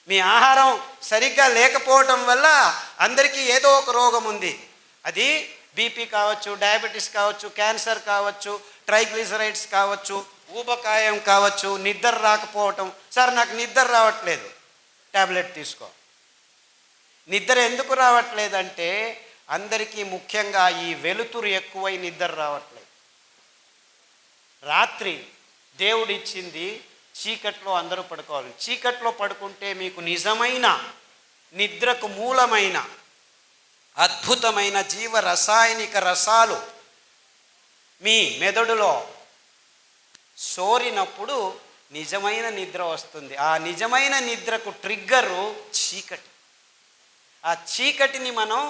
మీ ఆహారం సరిగ్గా లేకపోవటం వల్ల అందరికీ ఏదో ఒక రోగం ఉంది. అది బీపీ కావచ్చు, డయాబెటీస్ కావచ్చు, క్యాన్సర్ కావచ్చు, ట్రైగ్లిజరైడ్స్ కావచ్చు, ఊబకాయం కావచ్చు, నిద్ర రాకపోవటం. సార్ నాకు నిద్ర రావట్లేదు, ట్యాబ్లెట్ తీసుకో. నిద్ర ఎందుకు రావట్లేదంటే అందరికీ ముఖ్యంగా ఈ వెలుతురు ఎక్కువై నిద్ర రావట్లేదు. రాత్రి దేవుడిచ్చింది చీకట్లో అందరూ పడుకోవాలి. చీకట్లో పడుకుంటే మీకు నిజమైన నిద్రకు మూలమైన అద్భుతమైన జీవ రసాయనిక రసాలు మీ మెదడులో సోరినప్పుడు నిజమైన నిద్ర వస్తుంది. ఆ నిజమైన నిద్రకు ట్రిగ్గరు చీకటి. ఆ చీకటిని మనం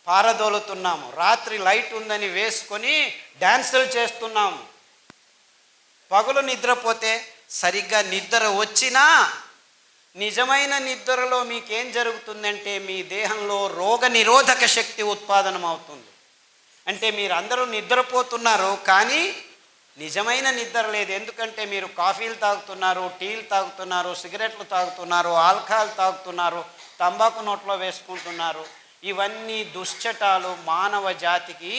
పారదోలుతున్నాము. రాత్రి లైట్ ఉందని వేసుకొని డ్యాన్సులు చేస్తున్నాము. పగలు నిద్రపోతే సరిగ్గా నిద్ర వచ్చినా నిజమైన నిద్రలో మీకేం జరుగుతుందంటే మీ దేహంలో రోగ నిరోధక శక్తి ఉత్పాదనం అవుతుంది. అంటే మీరు అందరూ నిద్రపోతున్నారు కానీ నిజమైన నిద్ర లేదు. ఎందుకంటే మీరు కాఫీలు తాగుతున్నారు, టీలు తాగుతున్నారు, సిగరెట్లు తాగుతున్నారు, ఆల్కహాల్ తాగుతున్నారు, తంబాకు నోట్లో వేసుకుంటున్నారు. ఇవన్నీ దుశ్చటాలు మానవ జాతికి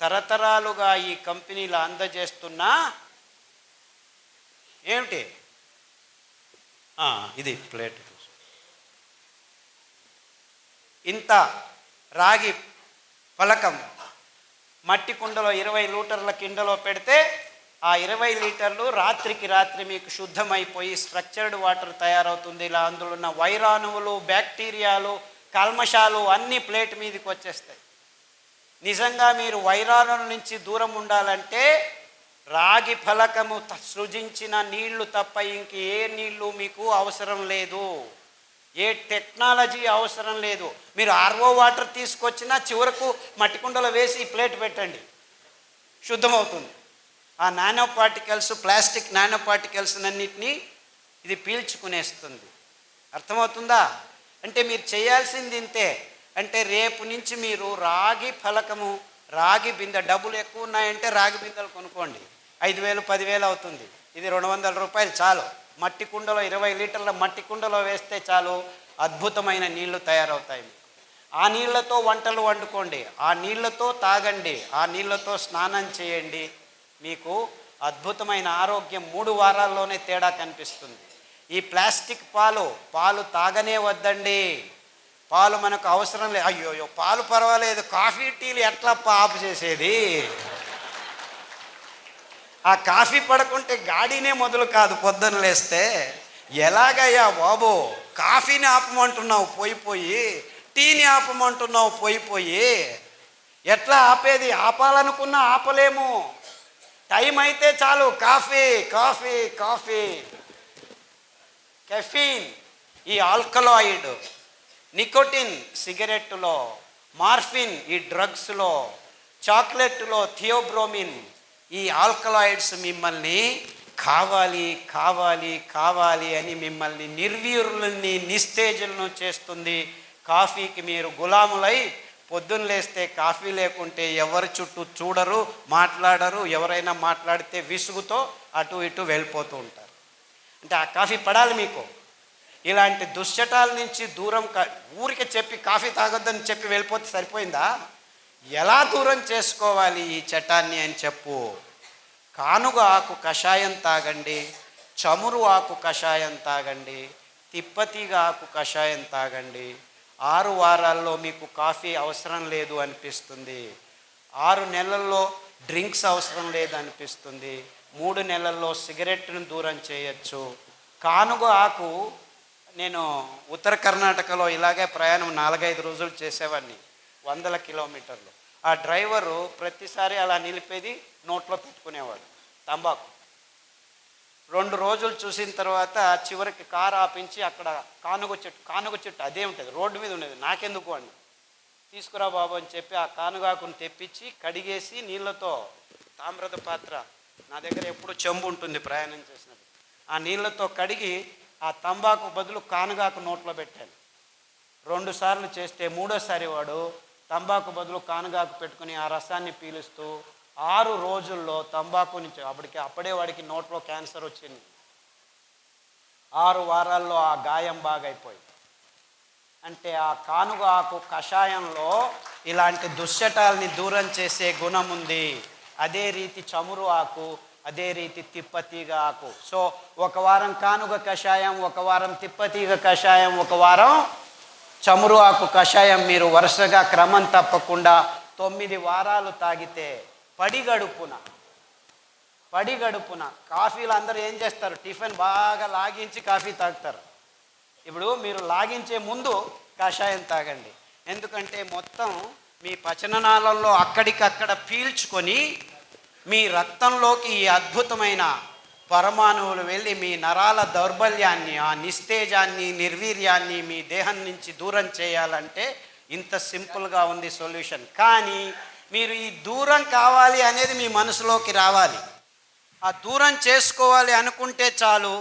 తరతరాలుగా ఈ కంపెనీలు అందజేస్తున్న ఏమిటి ఇది ప్లేట్. ఇంత రాగి పలకం మట్టి కుండలో 20 లీటర్ల కిండలో పెడితే ఆ 20 లీటర్లు రాత్రికి రాత్రి మీకు శుద్ధమైపోయి స్ట్రక్చర్డ్ వాటర్ తయారవుతుంది. ఇలా అందులో ఉన్న వైరాణువులు, బ్యాక్టీరియాలు, కల్మషాలు అన్నీ ప్లేట్ మీదకి వచ్చేస్తాయి. నిజంగా మీరు వైరాణుల నుంచి దూరం ఉండాలంటే రాగి ఫలకము సృజించిన నీళ్లు తప్ప ఇంక ఏ నీళ్లు మీకు అవసరం లేదు, ఏ టెక్నాలజీ అవసరం లేదు. మీరు ఆర్ఓ వాటర్ తీసుకొచ్చినా చివరకు మట్టి కుండలో వేసి ఈ ప్లేట్ పెట్టండి, శుద్ధమవుతుంది. ఆ nano particles, plastic nano particles అన్నిటినీ ఇది పీల్చుకునేస్తుంది. అర్థమవుతుందా? అంటే మీరు చేయాల్సింది ఇంతే. అంటే రేపు నుంచి మీరు రాగి ఫలకము, రాగి బిందె, డబ్బులు ఎక్కువ ఉన్నాయంటే రాగి బిందెలు కొనుక్కోండి. 5,000 10,000 అవుతుంది. ఇది 200 రూపాయలు చాలు. మట్టి కుండలో 20 లీటర్ల మట్టి కుండలో వేస్తే చాలు, అద్భుతమైన నీళ్లు తయారవుతాయి. ఆ నీళ్లతో వంటలు వండుకోండి, ఆ నీళ్లతో తాగండి, ఆ నీళ్లతో స్నానం చేయండి. మీకు అద్భుతమైన ఆరోగ్యం 3 వారాల్లోనే తేడా కనిపిస్తుంది. ఈ ప్లాస్టిక్ పాలు తాగనే వద్దండి. పాలు మనకు అవసరం లేదు. అయ్యో పాలు పర్వాలేదు, కాఫీ టీలు ఎట్లా ఆపు చేసేది? ఆ కాఫీ పడకుంటే గాడినే మొదలు కాదు పొద్దున్న లేస్తే. ఎలాగయ్యా బాబు, కాఫీని ఆపమంటున్నావు పోయి, టీని ఆపమంటున్నావు పోయి, ఎట్లా ఆపేది? ఆపాలనుకున్నా ఆపలేము. టైం అయితే చాలు కాఫీ కాఫీ కాఫీ. కెఫీన్, ఈ ఆల్కలాయిడ్, నికోటిన్ సిగరెట్టులో, మార్ఫిన్ ఈ డ్రగ్స్లో, చాక్లెట్లో థియోబ్రోమిన్, ఈ ఆల్కలాయిడ్స్ మిమ్మల్ని కావాలి కావాలి కావాలి అని మిమ్మల్ని నిర్వీర్యులని, నిస్తేజులను చేస్తుంది. కాఫీకి మీరు గులాములై పొద్దున్న లేస్తే కాఫీ లేకుంటే ఎవరి చుట్టూ చూడరు, మాట్లాడరు. ఎవరైనా మాట్లాడితే విసుగుతో అటు ఇటు వెళ్ళిపోతూ ఉంటారు. అంటే ఆ కాఫీ పడాలి మీకు. ఇలాంటి దుశ్చటాల నుంచి దూరం ఊరికే చెప్పి కాఫీ తాగొద్దని చెప్పి వెళ్ళిపోతే సరిపోయిందా? ఎలా దూరం చేసుకోవాలి ఈ చటాన్ని అని చెప్పు. కానుగ ఆకు కషాయం తాగండి, చమురు ఆకు కషాయం తాగండి, తిప్పతీగ ఆకు కషాయం తాగండి. 6 వారాల్లో మీకు కాఫీ అవసరం లేదు అనిపిస్తుంది. 6 నెలల్లో డ్రింక్స్ అవసరం లేదు అనిపిస్తుంది. 3 నెలల్లో సిగరెట్ను దూరం చేయొచ్చు. కానుగ ఆకు, నేను ఉత్తర కర్ణాటకలో ఇలాగే ప్రయాణం 4-5 రోజులు చేసేవాడిని, 100 కిలోమీటర్లు. ఆ డ్రైవరు ప్రతిసారి అలా నిలిపేది, నోట్లో పెట్టుకునేవాడు తంబాకు. 2 రోజులు చూసిన తర్వాత చివరికి కారు ఆపించి అక్కడ కానుగ చెట్టు అదే ఉంటుంది, రోడ్డు మీద ఉండేది. నాకెందుకు అండి, తీసుకురా బాబు అని చెప్పి ఆ కానుగాకును తెప్పించి కడిగేసి నీళ్ళతో, తామ్రద పాత్ర నా దగ్గర ఎప్పుడు చెంబు ఉంటుంది ప్రయాణం చేసినప్పుడు, ఆ నీళ్ళతో కడిగి ఆ తంబాకు బదులు కానుగాకు నోట్లో పెట్టాను. 2 సార్లు చేస్తే 3వసారి వాడు తంబాకు బదులు కానుగాకు పెట్టుకుని ఆ రసాన్ని పీలుస్తూ 6 రోజుల్లో తంబాకు నుంచి అప్పుడే వాడికి నోట్లో క్యాన్సర్ వచ్చింది. 6 వారాల్లో ఆ గాయం బాగైపోయింది. అంటే ఆ కానుగ ఆకు కషాయంలో ఇలాంటి దుశ్చటాలని దూరం చేసే గుణం ఉంది. అదే రీతి చమురు ఆకు, అదే రీతి తిప్పతీగ ఆకు. సో ఒక వారం కానుగ కషాయం, ఒక వారం తిప్పతీగ కషాయం, ఒక వారం చమురు ఆకు కషాయం మీరు వరుసగా క్రమం తప్పకుండా 9 వారాలు తాగితే పడిగడుపున కాఫీలు అందరూ ఏం చేస్తారు, టిఫిన్ బాగా లాగించి కాఫీ తాగుతారు. ఇప్పుడు మీరు లాగించే ముందు కషాయం తాగండి. ఎందుకంటే మొత్తం మీ పచననాళంలో అక్కడికక్కడ పీల్చుకొని మీ రక్తంలోకి ఈ అద్భుతమైన పరమాణువులు వెళ్ళి మీ నరాల దౌర్బల్యాన్ని, ఆ నిస్తేజాన్ని, నిర్వీర్యాన్ని మీ దేహం నుంచి దూరం చేయాలంటే ఇంత సింపుల్గా ఉంది సొల్యూషన్. కానీ మీరు ఈ దూరం కావాలి అనేది మీ మనసులోకి రావాలి. ఆ దూరం చేసుకోవాలి అనుకుంటే చాలు,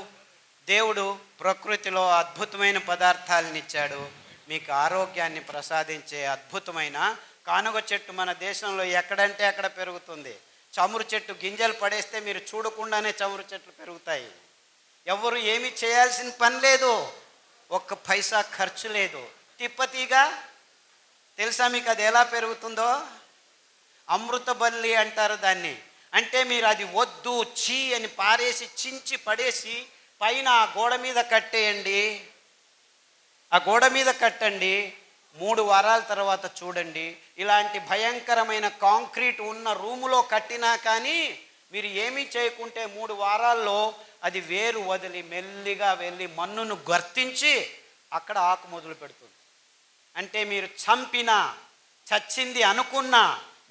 దేవుడు ప్రకృతిలో అద్భుతమైన పదార్థాలను ఇచ్చాడు, మీకు ఆరోగ్యాన్ని ప్రసాదించే అద్భుతమైన కానుగ చెట్టు మన దేశంలో ఎక్కడంటే అక్కడ పెరుగుతుంది. చమురు చెట్టు గింజలు పడేస్తే మీరు చూడకుండానే చమురు చెట్లు పెరుగుతాయి. ఎవరు ఏమి చేయాల్సిన పని లేదు, ఒక్క పైసా ఖర్చు లేదు. తిప్పతీగ తెలుసా మీకు అది ఎలా పెరుగుతుందో? అమృత బల్లి అంటారు దాన్ని. అంటే మీరు అది వద్దు చీ అని పారేసి చించి పడేసి పైన ఆ గోడ మీద కట్టేయండి, ఆ గోడ మీద కట్టండి. 3 వారాల తర్వాత చూడండి, ఇలాంటి భయంకరమైన కాంక్రీట్ ఉన్న రూములో కట్టినా కానీ మీరు ఏమీ చేయకుంటే 3 వారాల్లో అది వేరు వదిలి మెల్లిగా వెళ్ళి మన్నును గర్తించి అక్కడ ఆకు మొదలు పెడుతుంది. అంటే మీరు చంపినా చచ్చింది అనుకున్న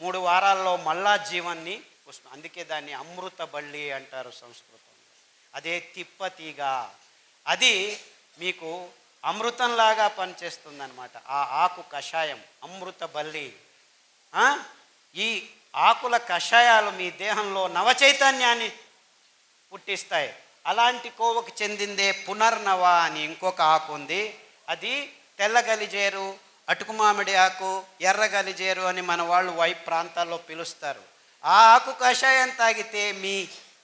3 వారాల్లో మళ్ళా జీవాన్ని వస్తుంది. అందుకే దాన్ని అమృత బల్లి అంటారు సంస్కృతంలో. అదే తిప్పతీగ, అది మీకు అమృతంలాగా పనిచేస్తుందన్నమాట. ఆ ఆకు కషాయం అమృత బల్లి. ఈ ఆకుల కషాయాలు మీ దేహంలో నవచైతన్యాన్ని పుట్టిస్తాయి. అలాంటి కోవకు చెందిందే పునర్నవ అని ఇంకొక ఆకు ఉంది. అది తెల్ల గలిజేరు, అటుకు మామిడి ఆకు, ఎర్ర గలిజేరు అని మన వాళ్ళు వైపు ప్రాంతాల్లో పిలుస్తారు. ఆ ఆకు కషాయం తాగితే మీ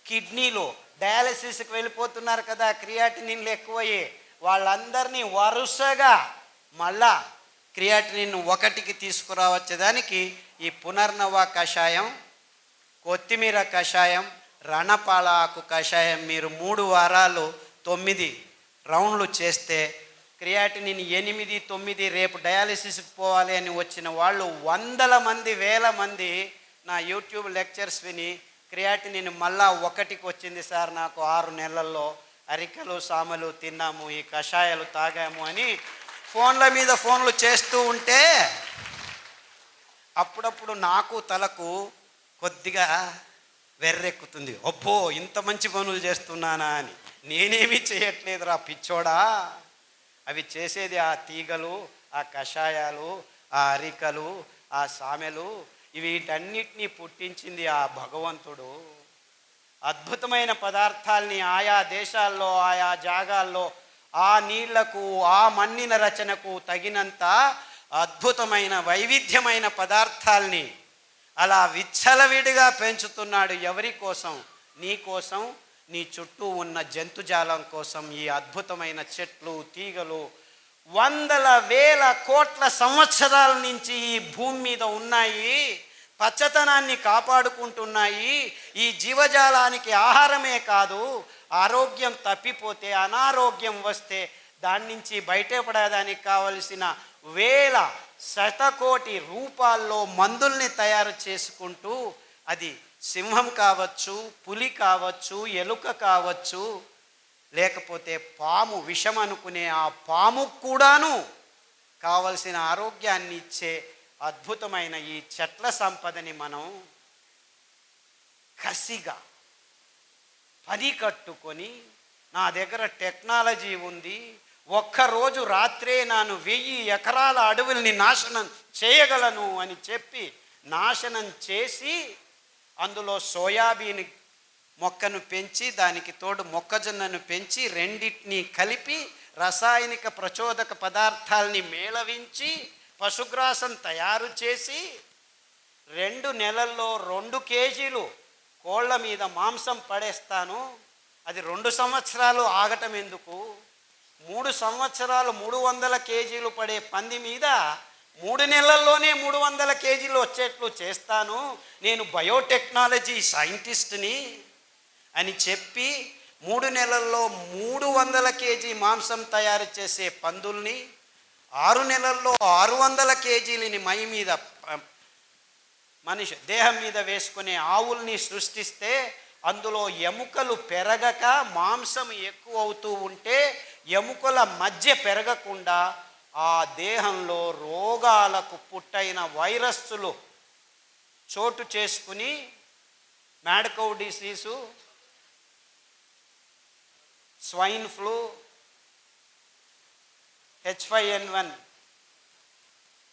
కిడ్నీలో డయాలసిస్కి వెళ్ళిపోతున్నారు కదా, క్రియాటినిన్లు ఎక్కువయ్యే వాళ్ళందరినీ వరుసగా మళ్ళా క్రియాటినిన్ 1కి తీసుకురావచ్చేదానికి ఈ పునర్నవ కషాయం, కొత్తిమీర కషాయం, రణపాల ఆకు కషాయం మీరు 3 వారాలు 9 రౌండ్లు చేస్తే క్రియాటినిన్ 8, 9, రేపు డయాలసిస్కి పోవాలి అని వచ్చిన వాళ్ళు 100 మంది 1000 మంది నా యూట్యూబ్ లెక్చర్స్ విని క్రియాటినిన్ మళ్ళా 1కి వచ్చింది సార్ నాకు 6 నెలల్లో, అరికలు సామలు తిన్నాము, ఈ కషాయాలు తాగాము అని ఫోన్ల మీద ఫోన్లు చేస్తూ ఉంటే అప్పుడప్పుడు నాకు తలకు కొద్దిగా వెర్రెక్కుతుంది. అబ్బో ఇంత మంచి పనులు చేస్తున్నానా అని. నేనేమీ చేయట్లేదురా పిచ్చోడా, అవి చేసేది ఆ తీగలు, ఆ కషాయాలు, ఆ అరికలు, ఆ సామెలు, వీటన్నిటినీ పుట్టించింది ఆ భగవంతుడు. అద్భుతమైన పదార్థాల్ని ఆయా దేశాల్లో ఆయా జాగాల్లో ఆ నీళ్లకు ఆ మన్నిన రచనకు తగినంత అద్భుతమైన వైవిధ్యమైన పదార్థాల్ని అలా విచ్చలవిడిగా పెంచుతున్నాడు. ఎవరి కోసం? నీ కోసం, నీ చుట్టూ ఉన్న జంతుజాలం కోసం. ఈ అద్భుతమైన చెట్లు తీగలు వందల వేల కోట్ల సంవత్సరాల నుంచి ఈ భూమి మీద ఉన్నాయి, పచ్చతనాన్ని కాపాడుకుంటున్నాయి. ఈ జీవజాలానికి ఆహారమే కాదు, ఆరోగ్యం తప్పిపోతే, అనారోగ్యం వస్తే దాని నుంచి బయటపడడానికి కావలసిన వేల శతకోటి రూపాల్లో మందుల్ని తయారు చేసుకుంటూ, అది సింహం కావచ్చు, పులి కావచ్చు, ఎలుక కావచ్చు, లేకపోతే పాము, విషం అనుకునే ఆ పాము కూడాను కావలసిన ఆరోగ్యాన్ని ఇచ్చే అద్భుతమైన ఈ చెట్ల సంపదని మనం కసిగా పనికట్టుకొని, నా దగ్గర టెక్నాలజీ ఉంది, ఒక్కరోజు రాత్రే నేను 1000 ఎకరాల అడవుల్ని నాశనం చేయగలను అని చెప్పి నాశనం చేసి అందులో సోయాబీన్ మొక్కను పెంచి దానికి తోడు మొక్కజొన్నను పెంచి రెండింటినీ కలిపి రసాయనిక ప్రచోదక పదార్థాలని మేళవించి పశుగ్రాసం తయారు చేసి 2 నెలల్లో 2 కేజీలు కోళ్ళ మీద మాంసం పడేస్తాను. అది 2 సంవత్సరాలు ఆగటం ఎందుకు? 3 సంవత్సరాలు 300 కేజీలు పడే పంది మీద 3 నెలల్లోనే 300 కేజీలు వచ్చేట్లు చేస్తాను, నేను బయోటెక్నాలజీ సైంటిస్ట్ని అని చెప్పి 3 నెలల్లో 300 కేజీ మాంసం తయారు చేసే పందుల్ని, 6 నెలల్లో 600 కేజీలని మై మీద మనిషి దేహం మీద వేసుకునే ఆవుల్ని సృష్టిస్తే అందులో ఎముకలు పెరగక మాంసం ఎక్కువ అవుతూ ఉంటే ఎముకల మధ్య పెరగకుండా ఆ దేహంలో రోగాలకు పుట్టైన వైరస్సులు చోటు చేసుకుని mad cow disease, swine flu, H5N1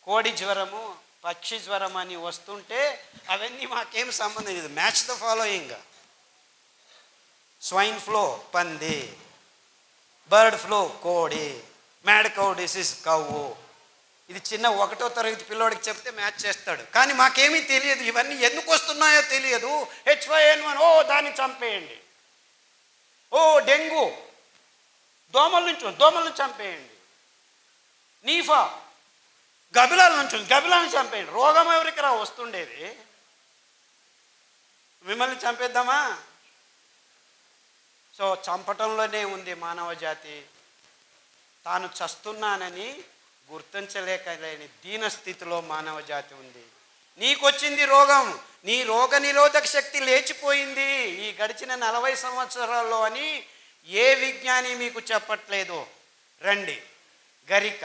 కోడి జ్వరము, పక్షి జ్వరం అని వస్తుంటే అవన్నీ మాకేం సంబంధం లేదు. Match the following: swine flu పంది, బర్డ్ ఫ్లూ కోడి, మ్యాడ్ కౌ డిసీజ్ కవ్వు. ఇది చిన్న 1వ తరగతి పిల్లోడికి చెప్తే మ్యాచ్ చేస్తాడు. కానీ మాకేమీ తెలియదు, ఇవన్నీ ఎందుకు వస్తున్నాయో తెలియదు. H5N1, ఓ దాన్ని చంపేయండి. ఓ డెంగ్యూ, దోమలను చంపేయండి. నీఫా, గబిలాలను చంపేయండి. రోగం ఎవరికి రా వస్తుండేది? మిమ్మల్ని చంపేద్దామా? సో చంపటంలోనే ఉంది మానవ జాతి. తాను చస్తున్నానని గుర్తించలేకలేని దీనస్థితిలో మానవ జాతి ఉంది. నీకొచ్చింది రోగం, నీ రోగ నిరోధక శక్తి లేచిపోయింది ఈ గడిచిన 40 సంవత్సరాల్లో అని ఏ విజ్ఞాని మీకు చెప్పట్లేదు. రండి, గరిక,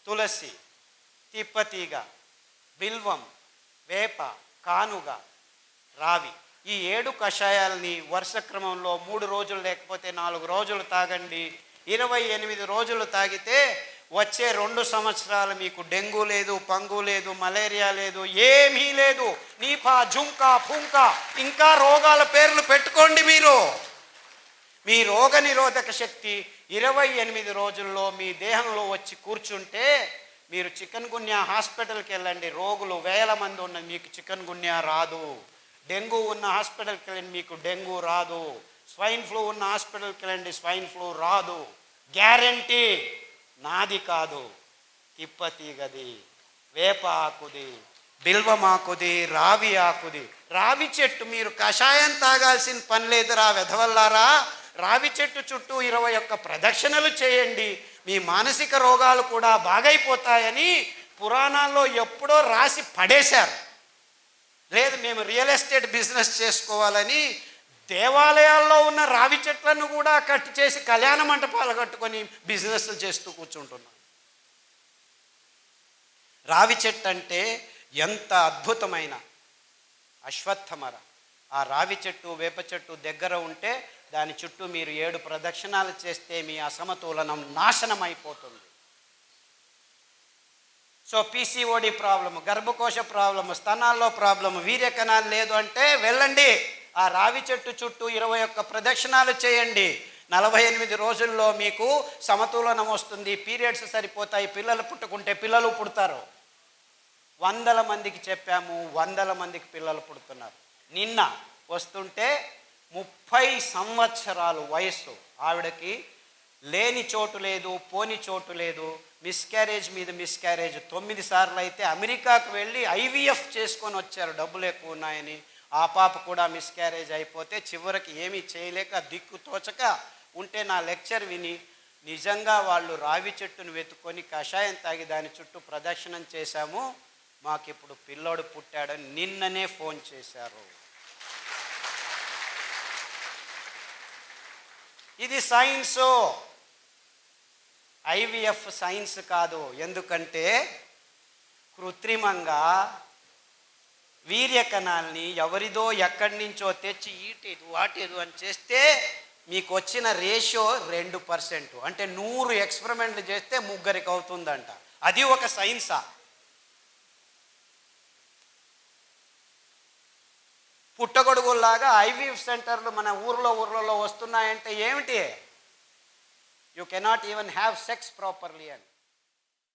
తులసి, తిప్పతీగ, బిల్వం, వేప, కానుగ, రావి, ఈ 7 కషాయాలని వరుస క్రమంలో 3 రోజులు లేకపోతే 4 రోజులు తాగండి. 28 రోజులు తాగితే వచ్చే 2 సంవత్సరాలు మీకు డెంగ్యూ లేదు, పంగు లేదు, మలేరియా లేదు, ఏమీ లేదు. నీపా, జుంకా, పుంకా, ఇంకా రోగాల పేర్లు పెట్టుకోండి. మీ రోగ నిరోధక శక్తి 28 రోజుల్లో మీ దేహంలో వచ్చి కూర్చుంటే మీరు చికెన్ గున్యా హాస్పిటల్కి వెళ్ళండి, రోగులు వేల మంది ఉన్న మీకు చికెన్ గున్యా రాదు. డెంగ్యూ ఉన్న హాస్పిటల్కి వెళ్ళండి, మీకు డెంగ్యూ రాదు. స్వైన్ ఫ్లూ ఉన్న హాస్పిటల్కి వెళ్ళండి, స్వైన్ ఫ్లూ రాదు. గ్యారంటీ. నాది కాదు, తిప్పతీగది, వేప ఆకుది, బిల్వమాకుది, రావి ఆకుది. రావి చెట్టు మీరు కషాయం తాగాల్సిన పని లేదురా వెధవల్లారా. రావి చెట్టు చుట్టూ 21 ప్రదక్షిణలు చేయండి, మీ మానసిక రోగాలు కూడా బాగైపోతాయని పురాణాల్లో ఎప్పుడో రాసి పడేశారు. లేదు మేము రియల్ ఎస్టేట్ బిజినెస్ చేసుకోవాలని దేవాలయాల్లో ఉన్న రావి చెట్లను కూడా కట్ చేసి కళ్యాణ మంటపాలు కట్టుకొని బిజినెస్లు చేస్తూ కూర్చుంటున్నాం. రావి చెట్టు అంటే ఎంత అద్భుతమైన అశ్వత్థమర. ఆ రావి చెట్టు, వేప చెట్టు దగ్గర ఉంటే దాని చుట్టూ మీరు 7 ప్రదక్షిణాలు చేస్తే మీ అసమతులనం నాశనం అయిపోతుంది. సో PCOD ప్రాబ్లము, గర్భకోశ ప్రాబ్లము, స్తనాల్లో ప్రాబ్లము, వీర్యకణాలు లేదు అంటే వెళ్ళండి, ఆ రావి చెట్టు చుట్టూ 21 ప్రదక్షిణాలు చేయండి. 48 రోజుల్లో మీకు సమతులనం వస్తుంది, పీరియడ్స్ సరిపోతాయి, పిల్లలు పుట్టుకుంటే పిల్లలు పుడతారు. 100 మందికి చెప్పాము, 100 మందికి పిల్లలు పుడుతున్నారు. నిన్న వస్తుంటే 30 సంవత్సరాలు వయస్సు ఆవిడకి లేని చోటు లేదు, పోని చోటు లేదు, మిస్క్యారేజ్ మీద మిస్క్యారేజ్ 9 సార్లు అయితే అమెరికాకు వెళ్ళి IVF చేసుకొని వచ్చారు, డబ్బులు ఎక్కువ ఉన్నాయని. ఆ పాప కూడా మిస్క్యారేజ్ అయిపోతే చివరికి ఏమీ చేయలేక దిక్కు తోచక ఉంటే నా లెక్చర్ విని నిజంగా వాళ్ళు రావి చెట్టును వెతుక్కొని కషాయం తాగి దాని చుట్టూ ప్రదక్షిణం చేశాము, మాకు ఇప్పుడు పిల్లోడు పుట్టాడని నిన్ననే ఫోన్ చేశారు. ఇది సైన్సు, IVF సైన్స్ కాదు. ఎందుకంటే కృత్రిమంగా వీర్యకణాల్ని ఎవరిదో ఎక్కడి నుంచో తెచ్చి ఈటేదు వాటేదు అని చేస్తే మీకు వచ్చిన రేషియో 2%. అంటే 100 ఎక్స్పెరిమెంట్లు చేస్తే 3 అవుతుందంట. అది ఒక సైన్సా? పుట్టగొడుగుల్లాగా IVF సెంటర్లు మన ఊర్లలో వస్తున్నాయంటే ఏమిటి? You cannot even have sex properly అని.